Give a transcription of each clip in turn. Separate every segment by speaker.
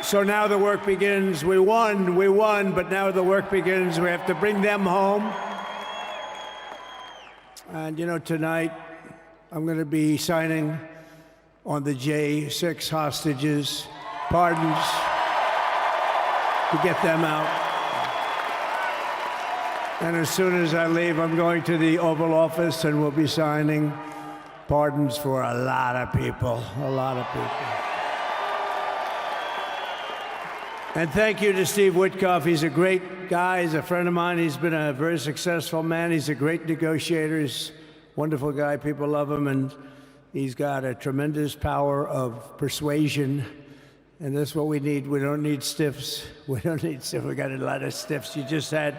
Speaker 1: So now the work begins. We won, but now the work begins. We have to bring them home. And you know, tonight I'm going to be signing on the J6 hostages, pardons, to get them out. And as soon as I leave, I'm going to the Oval Office and we'll be signing pardons for a lot of people, a lot of people. And thank you to Steve Witkoff. He's a great guy. He's a friend of mine. He's been a very successful man. He's a great negotiator. He's a wonderful guy. People love him. And he's got a tremendous power of persuasion. And that's what we need. We don't need stiffs. We don't need stiffs. We got a lot of stiffs. You just had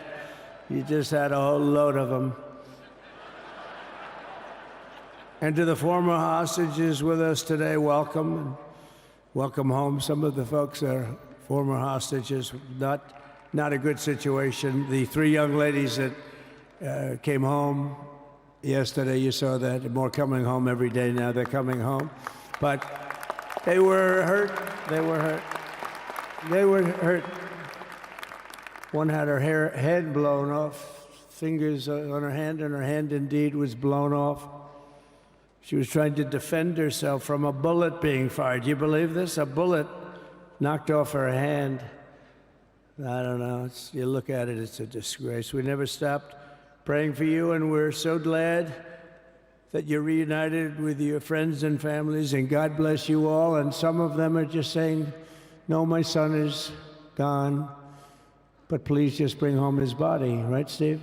Speaker 1: a whole load of them. And to the former hostages with us today, welcome. And welcome home. Some of the folks are former hostages, not a good situation. The three young ladies that came home yesterday, you saw that, more coming home every day now, they're coming home. But they were hurt, they were hurt. They were hurt. One had her head blown off, fingers on her hand, and her hand indeed was blown off. She was trying to defend herself from a bullet being fired. Do you believe this? A bullet knocked off her hand. I don't know. You look at it, it's a disgrace. We never stopped praying for you, and we're so glad that you're reunited with your friends and families, and God bless you all. And some of them are just saying, no, my son is gone, but please just bring home his body. Right, Steve?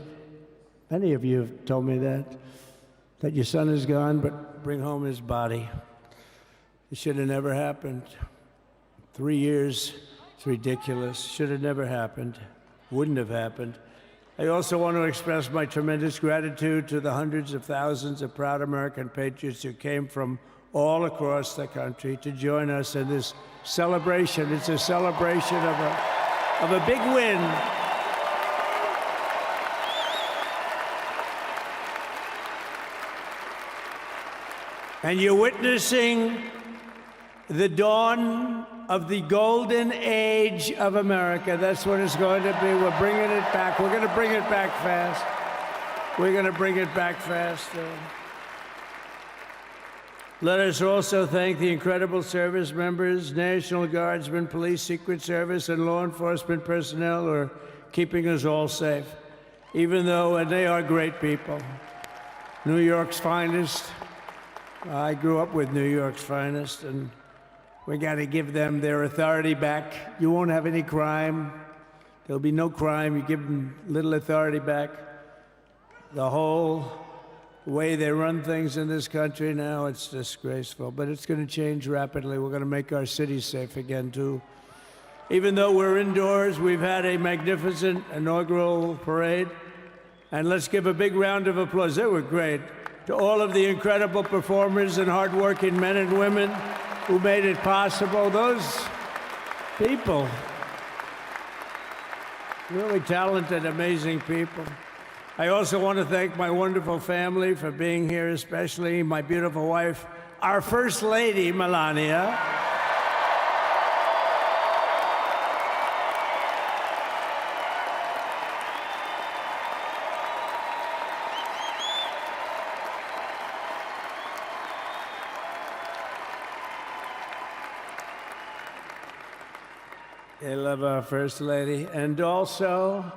Speaker 1: Many of you have told me that your son is gone, but bring home his body. It should have never happened. 3 years, it's ridiculous. Should have never happened. Wouldn't have happened. I also want to express my tremendous gratitude to the hundreds of thousands of proud American patriots who came from all across the country to join us in this celebration. It's a celebration of a big win. And you're witnessing the dawn of the golden age of America. That's what it's going to be. We're bringing it back. We're going to bring it back fast. We're going to bring it back fast. Let us also thank the incredible service members, National Guardsmen, police, Secret Service, and law enforcement personnel who are keeping us all safe, even though, and they are great people. New York's finest. I grew up with New York's finest, and we got to give them their authority back. You won't have any crime. There'll be no crime. You give them little authority back. The whole way they run things in this country now, it's disgraceful. But it's going to change rapidly. We're going to make our cities safe again, too. Even though we're indoors, we've had a magnificent inaugural parade. And let's give a big round of applause. They were great. To all of the incredible performers and hardworking men and women who made it possible. Those people, really talented, amazing people. I also want to thank my wonderful family for being here, especially my beautiful wife, our First Lady, Melania. They love our First Lady. And also,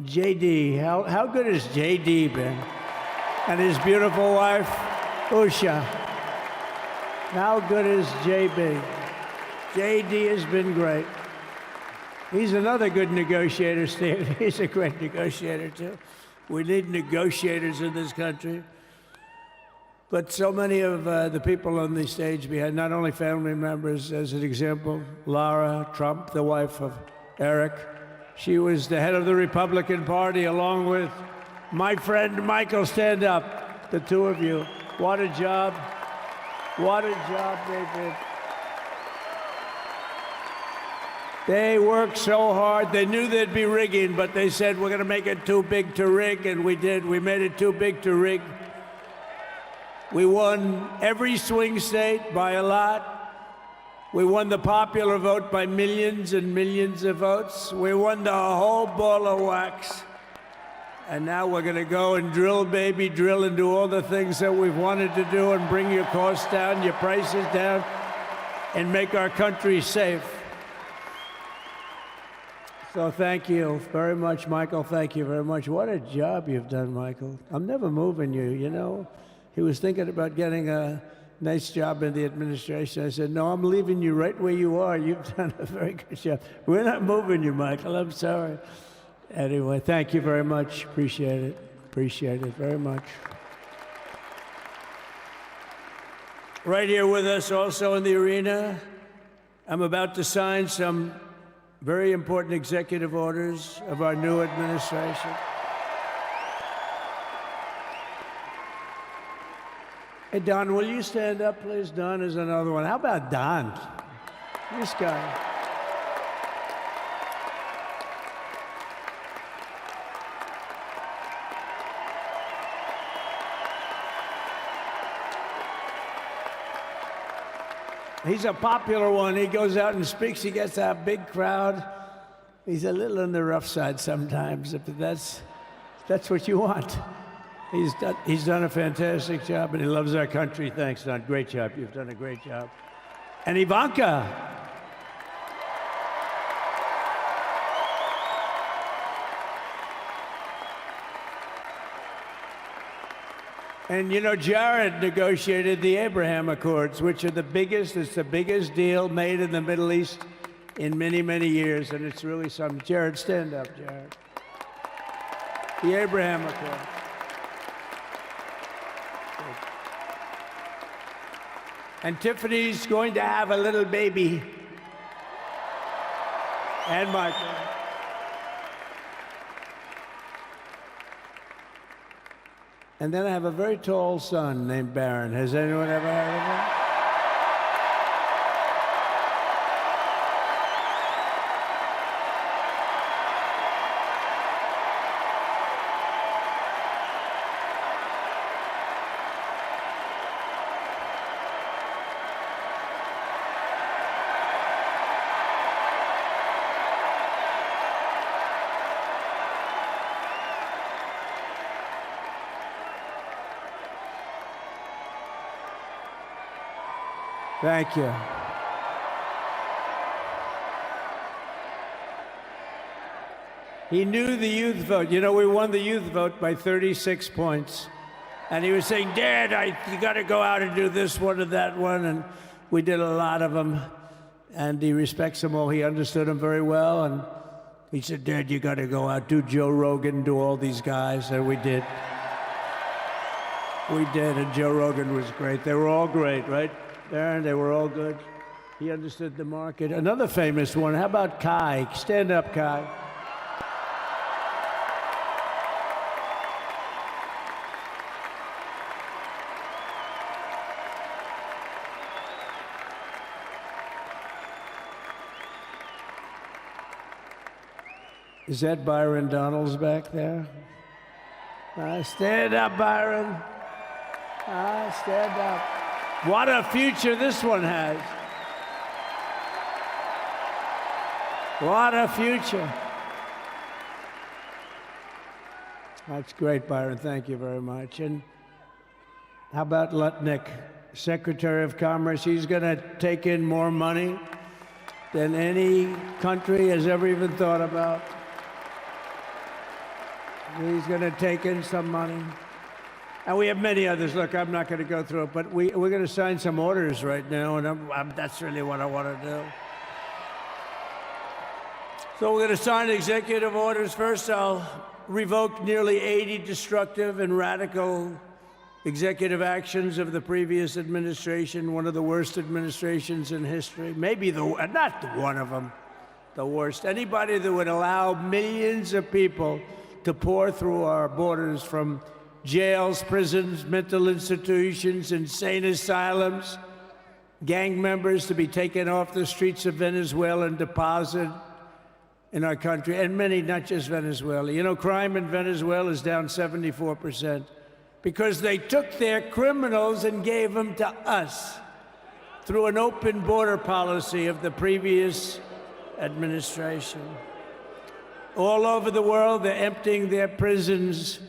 Speaker 1: JD. How good has JD been? And his beautiful wife, Usha. How good is JB? JD has been great. He's another good negotiator, Steve. He's a great negotiator, too. We need negotiators in this country. But so many of the people on the stage behind, not only family members, as an example, Lara Trump, the wife of Eric. She was the head of the Republican Party, along with my friend Michael. Stand up, the two of you. What a job. What a job they did. They worked so hard. They knew there'd be rigging, but they said, we're going to make it too big to rig, and we did. We made it too big to rig. We won every swing state by a lot. We won the popular vote by millions and millions of votes. We won the whole ball of wax. And now we're going to go and drill, baby, drill, and do all the things that we've wanted to do and bring your costs down, your prices down, and make our country safe. So thank you very much, Michael. Thank you very much. What a job you've done, Michael. I'm never moving you, you know. He was thinking about getting a nice job in the administration. I said, no, I'm leaving you right where you are. You've done a very good job. We're not moving you, Michael. I'm sorry. Anyway, thank you very much. Appreciate it. Appreciate it very much. Right here with us also in the arena, I'm about to sign some very important executive orders of our new administration. Hey, Don, will you stand up, please? Don is another one. How about Don? This guy. He's a popular one. He goes out and speaks. He gets a big crowd. He's a little on the rough side sometimes, but that's what you want. He's done a fantastic job, and he loves our country. Thanks, Don. Great job. You've done a great job. And Ivanka. And you know, Jared negotiated the Abraham Accords, which are the biggest deal made in the Middle East in many, many years, and it's really something. Jared, stand up, Jared. The Abraham Accords. And Tiffany's going to have a little baby. And Michael. And then I have a very tall son named Barron. Has anyone ever heard of him? Thank you. He knew the youth vote. You know, we won the youth vote by 36 points. And he was saying, Dad, you got to go out and do this one and that one. And we did a lot of them. And he respects them all. He understood them very well. And he said, Dad, you got to go out, do Joe Rogan, do all these guys. And we did. We did. And Joe Rogan was great. They were all great, right? Aaron, they were all good. He understood the market. Another famous one, how about Kai? Stand up, Kai. Is that Byron Donalds back there? Stand up, Byron. Stand up. What a future this one has. What a future. That's great, Byron. Thank you very much. And how about Lutnick, Secretary of Commerce? He's going to take in more money than any country has ever even thought about. He's going to take in some money. And we have many others. Look, I'm not going to go through it, but we're going to sign some orders right now, and that's really what I want to do. So we're going to sign executive orders. First, I'll revoke nearly 80 destructive and radical executive actions of the previous administration, one of the worst administrations in history. Maybe not one of them, the worst. Anybody that would allow millions of people to pour through our borders from jails, prisons, mental institutions, insane asylums, gang members to be taken off the streets of Venezuela and deposited in our country, and many, not just Venezuela. You know, crime in Venezuela is down 74% because they took their criminals and gave them to us. through an open border policy of the previous administration. All over the world, they're emptying their prisons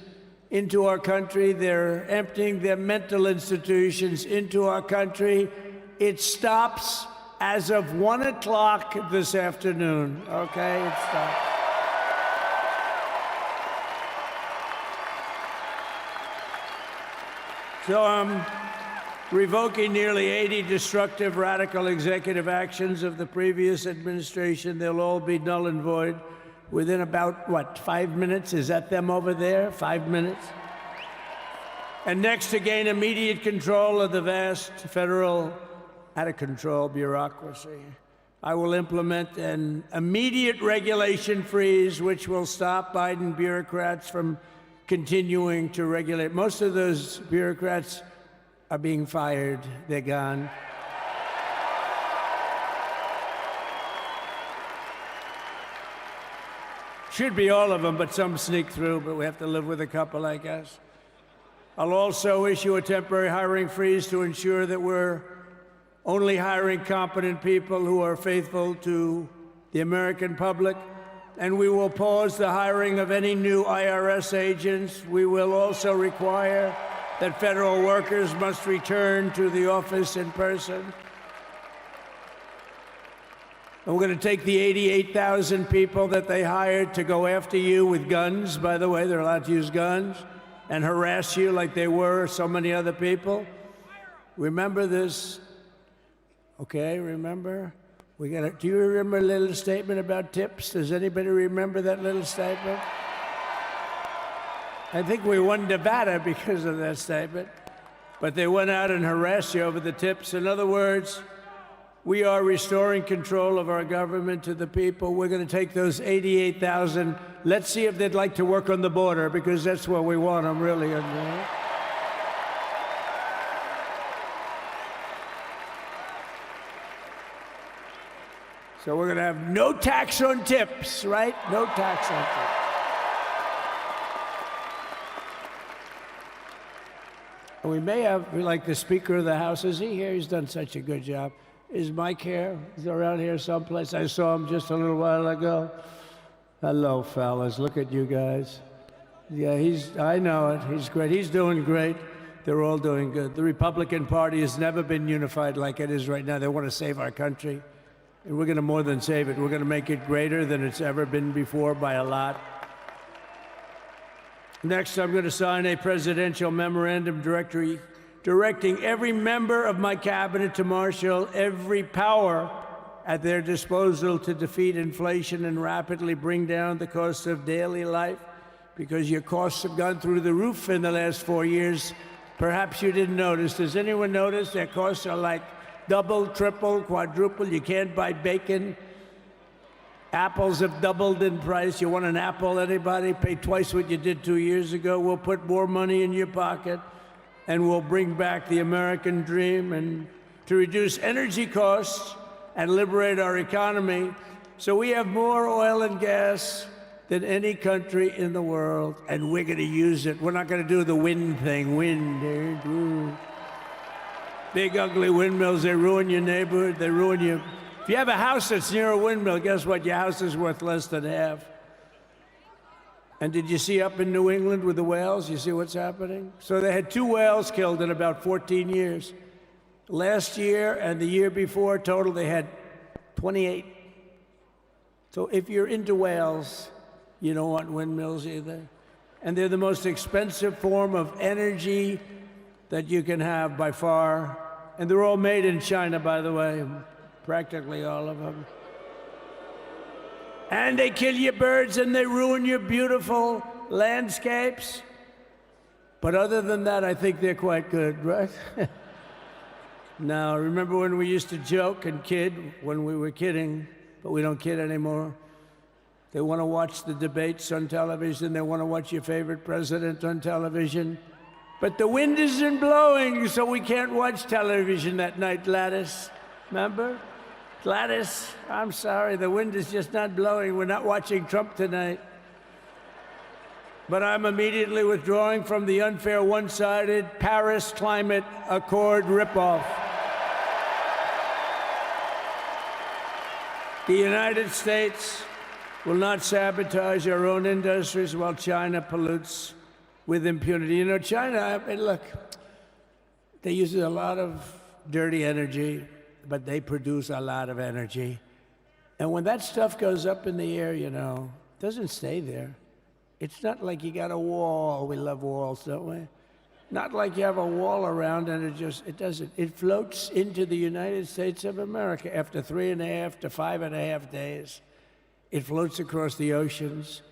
Speaker 1: into our country. They're emptying their mental institutions into our country. It stops as of 1 o'clock this afternoon, okay? It stops. So I'm revoking nearly 80 destructive, radical executive actions of the previous administration. They'll all be null and void within about, what, 5 minutes? Is that them over there? 5 minutes? And next, to gain immediate control of the vast federal, out-of-control bureaucracy, I will implement an immediate regulation freeze, which will stop Biden bureaucrats from continuing to regulate. Most of those bureaucrats are being fired. They're gone. Should be all of them, but some sneak through, but we have to live with a couple, I guess. I'll also issue a temporary hiring freeze to ensure that we're only hiring competent people who are faithful to the American public. And we will pause the hiring of any new IRS agents. We will also require that federal workers must return to the office in person. And we're going to take the 88,000 people that they hired to go after you with guns. By the way, they're allowed to use guns and harass you like they were so many other people. Remember this. Okay, remember? Do you remember a little statement about tips? Does anybody remember that little statement? I think we won Nevada because of that statement. But they went out and harassed you over the tips. In other words, we are restoring control of our government to the people. We're going to take those 88,000. Let's see if they'd like to work on the border, because that's where we want them, really. So we're going to have no tax on tips, right? No tax on tips. And we may have, like the Speaker of the House, is he here? He's done such a good job. Is Mike here? He's around here someplace. I saw him just a little while ago. Hello, fellas. Look at you guys. Yeah, I know it. He's great. He's doing great. They're all doing good. The Republican Party has never been unified like it is right now. They want to save our country. And we're going to more than save it. We're going to make it greater than it's ever been before by a lot. Next, I'm going to sign a presidential memorandum directing every member of my cabinet to marshal every power at their disposal to defeat inflation and rapidly bring down the cost of daily life, because your costs have gone through the roof in the last 4 years. Perhaps you didn't notice. Does anyone notice their costs are like double, triple, quadruple? You can't buy bacon. Apples have doubled in price. You want an apple, anybody? Pay twice what you did 2 years ago. We'll put more money in your pocket, and we'll bring back the American dream, and to reduce energy costs and liberate our economy. So we have more oil and gas than any country in the world, and we're going to use it. We're not going to do the wind thing. Wind. Big, ugly windmills, they ruin your neighborhood. They ruin you. If you have a house that's near a windmill, guess what? Your house is worth less than half. And did you see up in New England with the whales? You see what's happening? So they had 2 whales killed in about 14 years. Last year and the year before, total, they had 28. So if you're into whales, you don't want windmills either. And they're the most expensive form of energy that you can have by far. And they're all made in China, by the way, practically all of them. And they kill your birds and they ruin your beautiful landscapes. But other than that, I think they're quite good, right? Now, remember when we used to joke and kid when we were kidding, but we don't kid anymore? They want to watch the debates on television. They want to watch your favorite president on television. But the wind isn't blowing, so we can't watch television that night, Gladys. Remember? Gladys, I'm sorry, the wind is just not blowing. We're not watching Trump tonight. But I'm immediately withdrawing from the unfair, one-sided Paris Climate Accord ripoff. The United States will not sabotage our own industries while China pollutes with impunity. You know, China, I mean, look, they use a lot of dirty energy, but they produce a lot of energy. And when that stuff goes up in the air, you know, it doesn't stay there. It's not like you got a wall. We love walls, don't we? Not like you have a wall around and it doesn't. It floats into the United States of America after 3.5 to 5.5 days. It floats across the oceans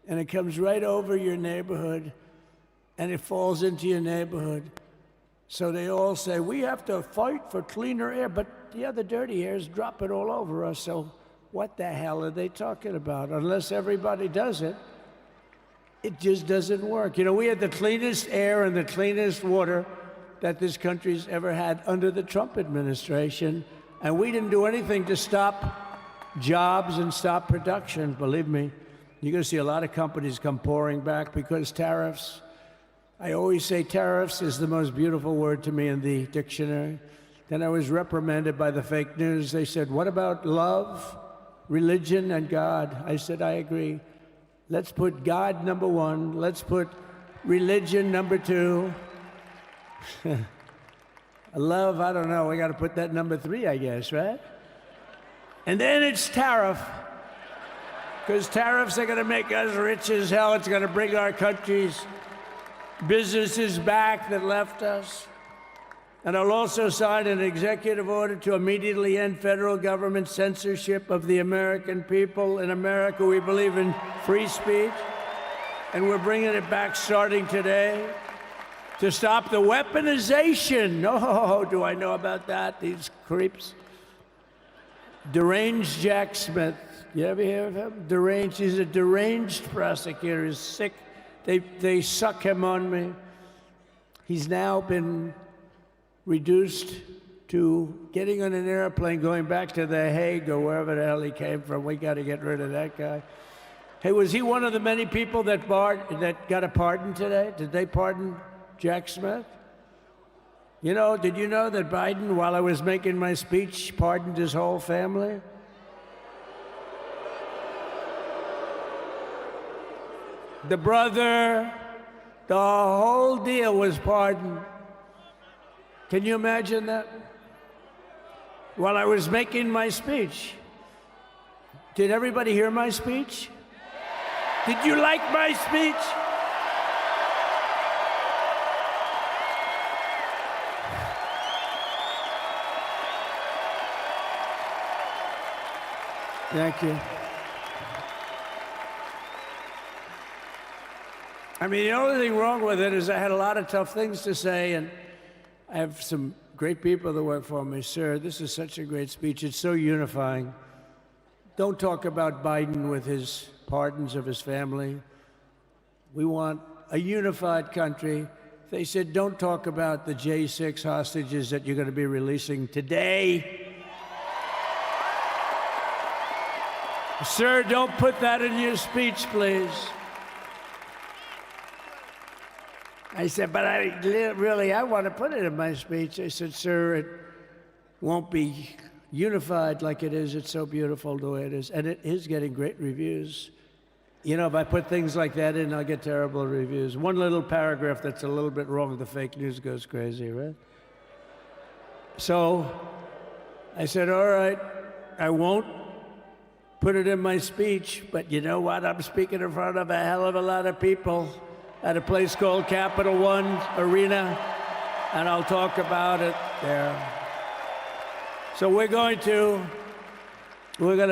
Speaker 1: and it comes right over your neighborhood and it falls into your neighborhood. So they all say, we have to fight for cleaner air, but yeah, the dirty air is dropping all over us. So what the hell are they talking about? Unless everybody does it, it just doesn't work. You know, we had the cleanest air and the cleanest water that this country's ever had under the Trump administration, and we didn't do anything to stop jobs and stop production. Believe me, you're going to see a lot of companies come pouring back because tariffs. I always say tariffs is the most beautiful word to me in the dictionary. Then I was reprimanded by the fake news. They said, what about love, religion, and God? I said, I agree. Let's put God number one. Let's put religion number two. Love, I don't know. We got to put that number 3, I guess, right? And then it's tariff. Because tariffs are going to make us rich as hell. It's going to bring our country's businesses back that left us. And I'll also sign an executive order to immediately end federal government censorship of the American people. In America, we believe in free speech, and we're bringing it back starting today to stop the weaponization. Oh, do I know about that? These creeps. Deranged Jack Smith. You ever hear of him? Deranged. He's a deranged prosecutor. He's sick. They suck him on me. He's now been reduced to getting on an airplane, going back to The Hague or wherever the hell he came from. We got to get rid of that guy. Hey, was he one of the many people that got a pardon today? Did they pardon Jack Smith? You know, did you know that Biden, while I was making my speech, pardoned his whole family? The brother, the whole deal was pardoned. Can you imagine that? While I was making my speech. Did everybody hear my speech? Did you like my speech? Thank you. I mean, the only thing wrong with it is I had a lot of tough things to say, and I have some great people that work for me. Sir, this is such a great speech. It's so unifying. Don't talk about Biden with his pardons of his family. We want a unified country. They said, don't talk about the J6 hostages that you're going to be releasing today. Sir, don't put that in your speech, please. I said, but I want to put it in my speech. I said, sir, it won't be unified like it is. It's so beautiful the way it is. And it is getting great reviews. You know, if I put things like that in, I'll get terrible reviews. One little paragraph that's a little bit wrong, the fake news goes crazy, right? So I said, all right, I won't put it in my speech, but you know what? I'm speaking in front of a hell of a lot of people at a place called Capital One Arena, and I'll talk about it there. So we're going to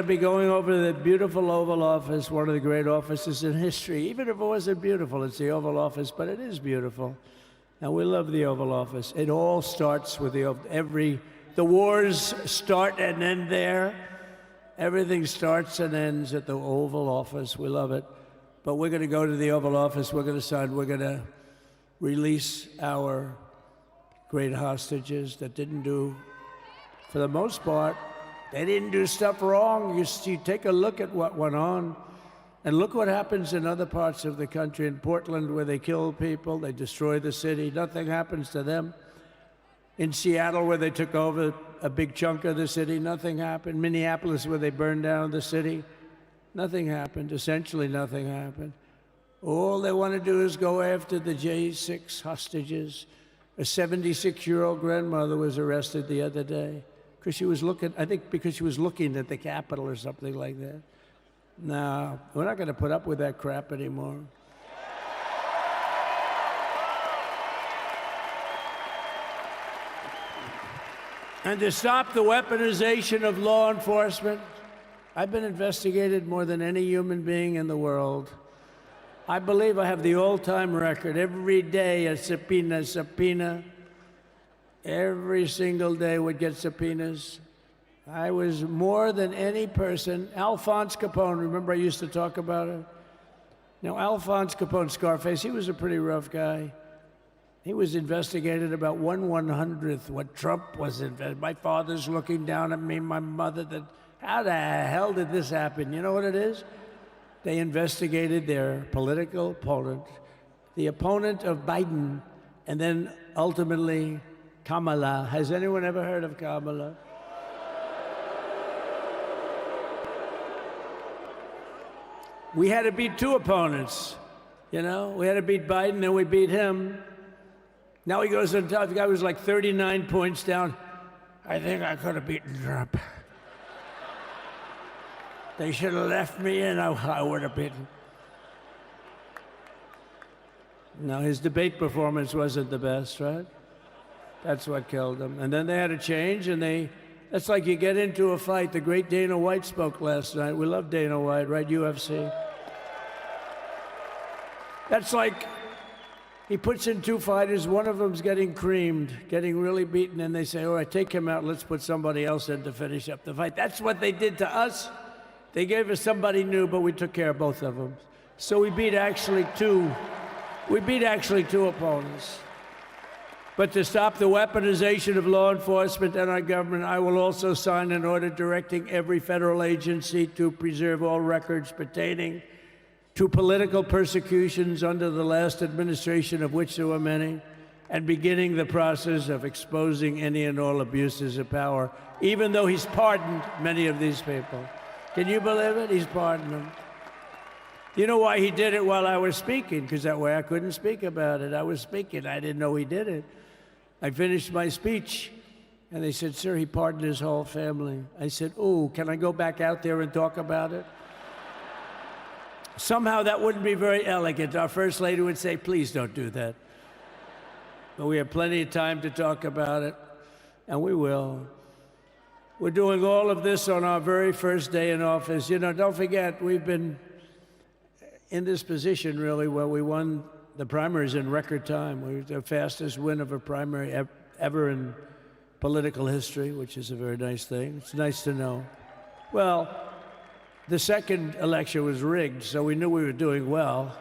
Speaker 1: be going over the beautiful Oval Office, one of the great offices in history. Even if it wasn't beautiful, it's the Oval Office, but it is beautiful. And we love the Oval Office. It all starts with the wars start and end there. Everything starts and ends at the Oval Office. We love it. But we're going to go to the Oval Office. We're going to release our great hostages that didn't do, for the most part, they didn't do stuff wrong. You take a look at what went on, and look what happens in other parts of the country. In Portland, where they kill people, they destroy the city, nothing happens to them. In Seattle, where they took over a big chunk of the city. Nothing happened. Minneapolis, where they burned down the city, nothing happened. Essentially nothing happened. All they want to do is go after the J6 hostages. A 76-year-old grandmother was arrested the other day because she was looking, I think because she was looking at the Capitol or something like that. No, we're not going to put up with that crap anymore. And to stop the weaponization of law enforcement, I've been investigated more than any human being in the world. I believe I have the all-time record. Every day a subpoena. Every single day would get subpoenas. I was more than any person. Alphonse Capone, remember I used to talk about it? Now, Alphonse Capone, Scarface, he was a pretty rough guy. He was investigated about 1/100th what Trump was investigated. My father's looking down at me, my mother, how the hell did this happen? You know what it is? They investigated their political opponent, the opponent of Biden, and then ultimately Kamala. Has anyone ever heard of Kamala? We had to beat two opponents, you know? We had to beat Biden, then we beat him. Now he goes on top. The guy was like 39 points down. I think I could have beaten Trump. They should have left me in. I would have beaten. No, his debate performance wasn't the best, right? That's what killed him. And then they had to change, and that's like you get into a fight. The great Dana White spoke last night. We love Dana White, right? UFC. That's like he puts in two fighters, one of them's getting creamed, getting really beaten, and they say, all right, take him out, let's put somebody else in to finish up the fight. That's what they did to us. They gave us somebody new, but we took care of both of them. So we beat actually two opponents. But to stop the weaponization of law enforcement and our government, I will also sign an order directing every federal agency to preserve all records pertaining to political persecutions under the last administration, of which there were many, and beginning the process of exposing any and all abuses of power, even though he's pardoned many of these people. Can you believe it? He's pardoned them. You know why he did it while I was speaking? Because that way I couldn't speak about it. I was speaking. I didn't know he did it. I finished my speech, and they said, sir, he pardoned his whole family. I said, oh, can I go back out there and talk about it? Somehow that wouldn't be very elegant. Our First Lady would say, please don't do that. But we have plenty of time to talk about it, and we will. We're doing all of this on our very first day in office. You know, don't forget, we've been in this position, really, where we won the primaries in record time. We were the fastest win of a primary ever in political history, which is a very nice thing. It's nice to know. Well, the second election was rigged, so we knew we were doing well.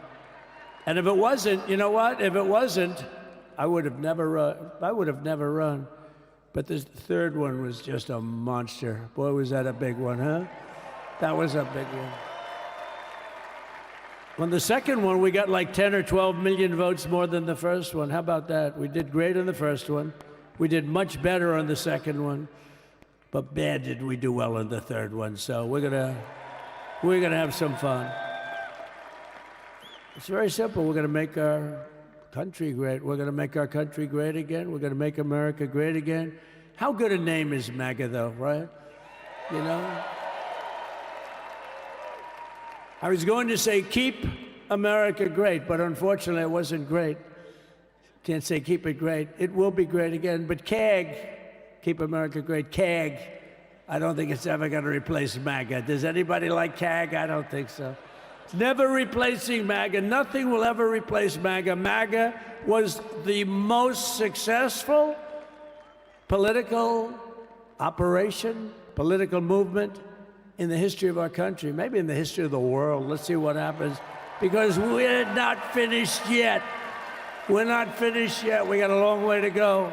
Speaker 1: And if it wasn't, you know what? If it wasn't, I would have never run. But this third one was just a monster. Boy, was that a big one, huh? That was a big one. On the second one, we got like 10 or 12 million votes more than the first one. How about that? We did great on the first one. We did much better on the second one. But bad did we do well on the third one. So we're gonna have some fun. It's very simple. We're gonna make our country great. We're gonna make our country great again. We're gonna make America great again. How good a name is MAGA, though, right? You know? I was going to say, keep America great, but unfortunately it wasn't great. Can't say keep it great. It will be great again, but CAG, keep America great, CAG, I don't think it's ever going to replace MAGA. Does anybody like CAG? I don't think so. It's never replacing MAGA. Nothing will ever replace MAGA. MAGA was the most successful political operation, political movement in the history of our country, maybe in the history of the world. Let's see what happens. Because we're not finished yet. We're not finished yet. We got a long way to go.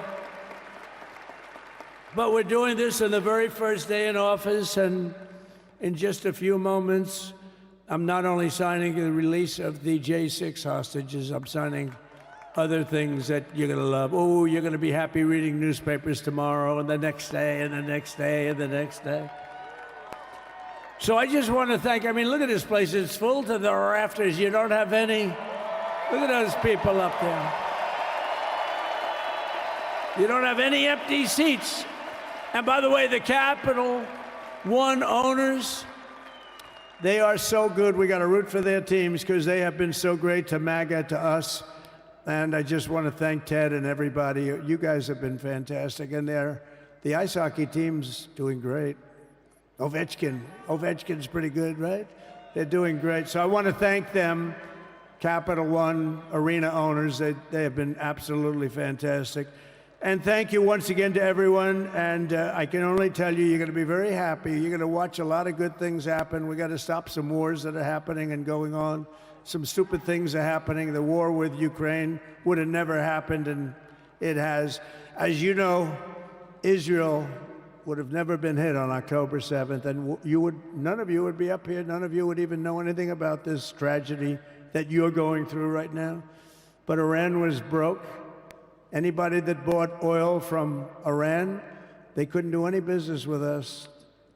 Speaker 1: But we're doing this on the very first day in office, and in just a few moments, I'm not only signing the release of the J6 hostages, I'm signing other things that you're going to love. Oh, you're going to be happy reading newspapers tomorrow and the next day and the next day and the next day. So I just want to thank, I mean, look at this place. It's full to the rafters. You don't have any. Look at those people up there. You don't have any empty seats. And by the way, the Capital One owners, they are so good. We got to root for their teams because they have been so great to MAGA, to us. And I just want to thank Ted and everybody. You guys have been fantastic. And the ice hockey team's doing great. Ovechkin's pretty good, right? They're doing great. So I want to thank them, Capital One arena owners. They have been absolutely fantastic. And thank you once again to everyone. And I can only tell you, you're going to be very happy. You're going to watch a lot of good things happen. We got to stop some wars that are happening and going on. Some stupid things are happening. The war with Ukraine would have never happened, and it has. As you know, Israel would have never been hit on October 7th, and none of you would be up here. None of you would even know anything about this tragedy that you're going through right now. But Iran was broke. Anybody that bought oil from Iran, they couldn't do any business with us.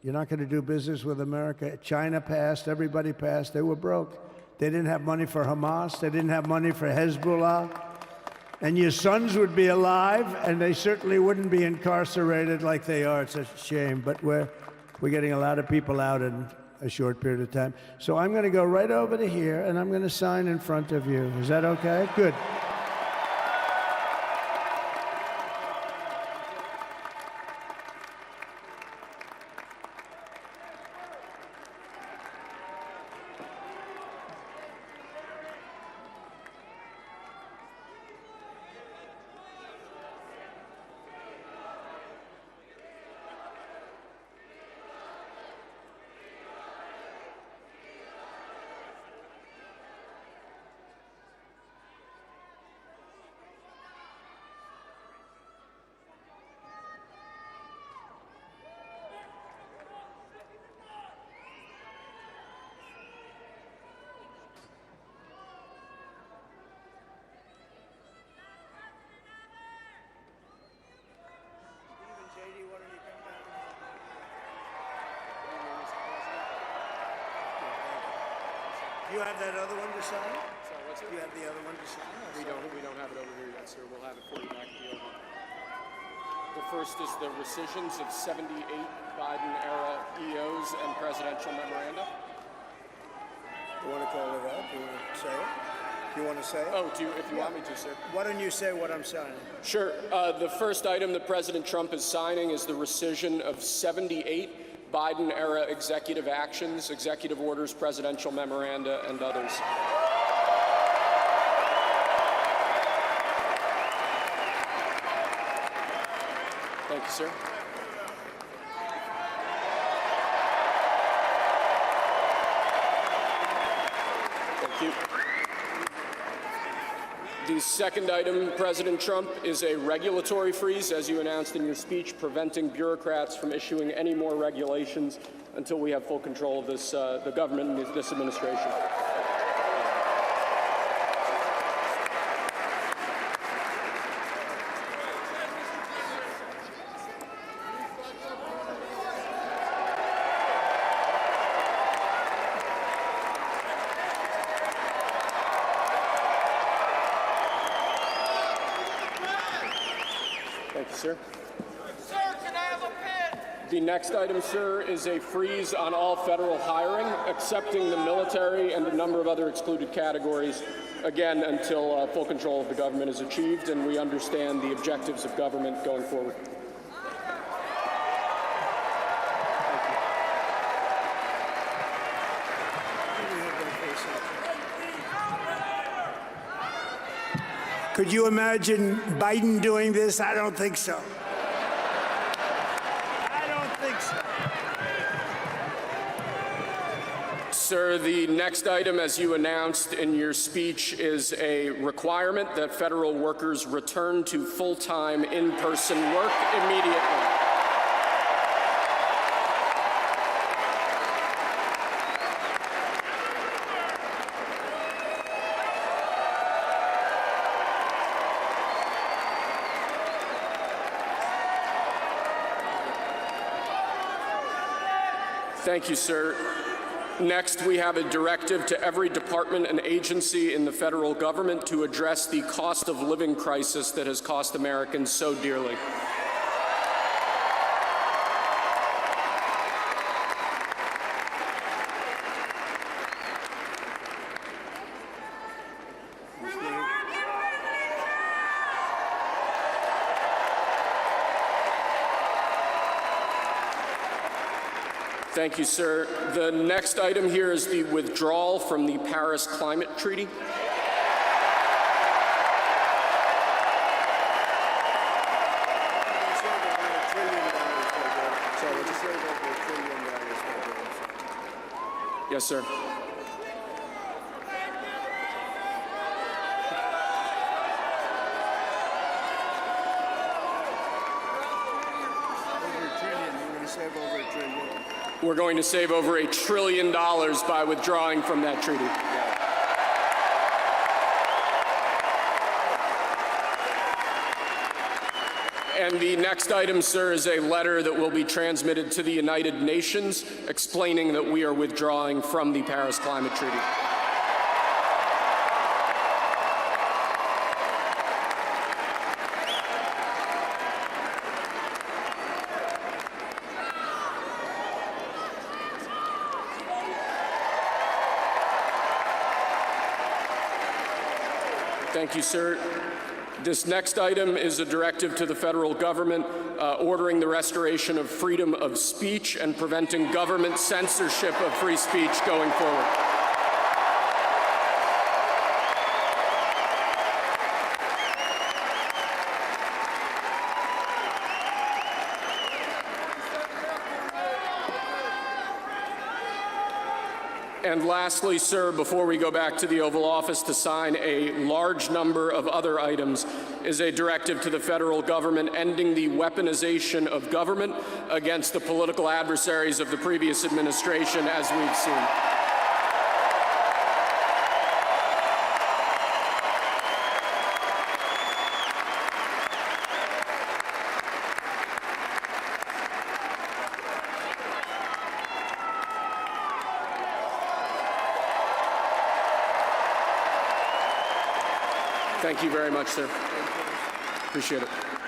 Speaker 1: You're not going to do business with America. China passed. Everybody passed. They were broke. They didn't have money for Hamas. They didn't have money for Hezbollah. And your sons would be alive, and they certainly wouldn't be incarcerated like they are. It's a shame, but we're getting a lot of people out in a short period of time. So I'm going to go right over to here, and I'm going to sign in front of you. Is that okay? Good. Do you have that other one to sign?
Speaker 2: Sorry, what's it?
Speaker 1: Do you have the other one to sign?
Speaker 2: We don't have it over here yet, sir. We'll have it for you back at the oval. The first is the rescissions of 78 Biden-era EOs and presidential memoranda.
Speaker 1: You want to call it out? Do you want to say it? Do you want to say it?
Speaker 2: Oh, if you want me to, sir.
Speaker 1: Why don't you say what I'm signing?
Speaker 2: Sure. The first item that President Trump is signing is the rescission of 78 Biden-era executive actions, executive orders, presidential memoranda, and others. Thank you, sir. Thank you. The second item, President Trump, is a regulatory freeze, as you announced in your speech, preventing bureaucrats from issuing any more regulations until we have full control of this, the government and this administration. Thank you, sir.
Speaker 3: Sir, can I have a pen?
Speaker 2: The next item, sir, is a freeze on all federal hiring, excepting the military and a number of other excluded categories, again, until full control of the government is achieved and we understand the objectives of government going forward.
Speaker 1: Could you imagine Biden doing this? I don't think so. I don't think so.
Speaker 2: Sir, the next item, as you announced in your speech, is a requirement that federal workers return to full-time in-person work immediately. Thank you, sir. Next, we have a directive to every department and agency in the federal government to address the cost of living crisis that has cost Americans so dearly. Thank you, sir. The next item here is the withdrawal from the Paris Climate Treaty. Yes, sir. We're going to save over $1 trillion by withdrawing from that treaty. And the next item, sir, is a letter that will be transmitted to the United Nations explaining that we are withdrawing from the Paris Climate Treaty. Thank you, sir. This next item is a directive to the federal government ordering the restoration of freedom of speech and preventing government censorship of free speech going forward. And lastly, sir, before we go back to the Oval Office to sign a large number of other items, is a directive to the federal government ending the weaponization of government against the political adversaries of the previous administration, as we've seen. Thank you very much, sir. Appreciate it.